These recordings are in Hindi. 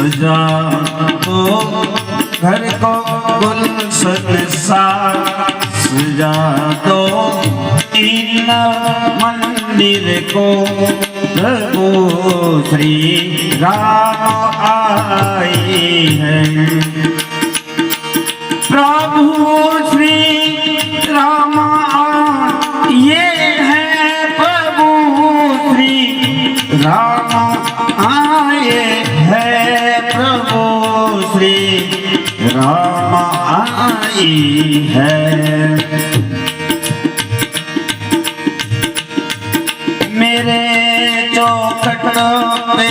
सजा दो घर को गुलशन सा, सजा दो इन मंदिर को, प्रभु श्री राम आए हैं। प्रभु श्री राम ये है, प्रभु श्री राम आए हैं, प्रभु श्री राम आए हैं। मेरे चौखट पे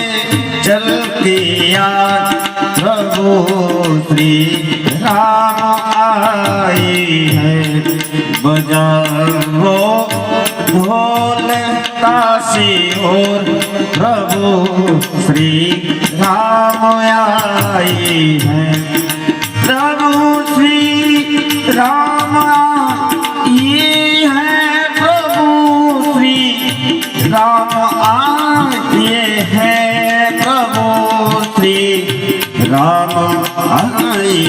चल के आज प्रभु श्री राम आए हैं। बजाओ ढोल ताशे और प्रभु श्री राम आए हैं। प्रभु श्री राम ये है, प्रभु श्री राम आए हैं, प्रभु श्री राम आए।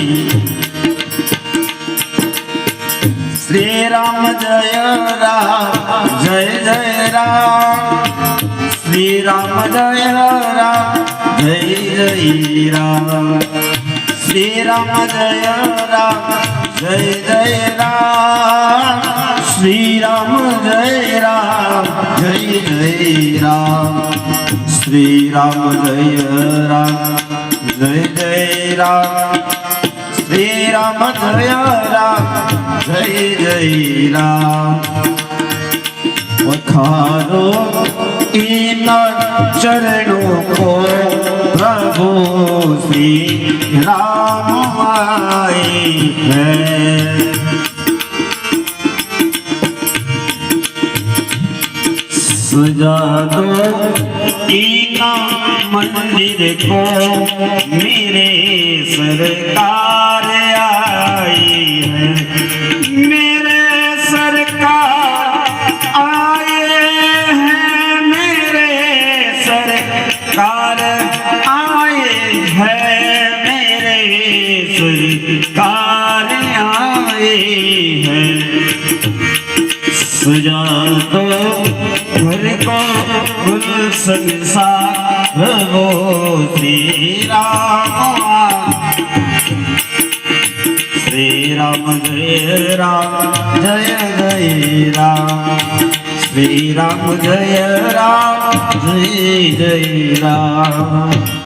श्री राम जय राम जय जय राम, श्री राम जय राम जय जय राम, श्री राम जय राम जय जय राम, श्री राम जय राम जय जय राम, श्री राम जय राम जय जय राम, श्री राम जय राम जय जय राम। पखारो इन चरणों को, प्रभु श्री राम आए हैं। सजा दो इन मंदिर को, मेरे सरकार आए हैं, मेरे सरकार आए हैं, मेरे सरकार आए हैं, मेरे सरकार आए हैं। सजा दो घर को गुलशन सा, प्रभु श्री राम, श्री राम जय राम जय जय राम, श्री राम जय राम जय जय राम।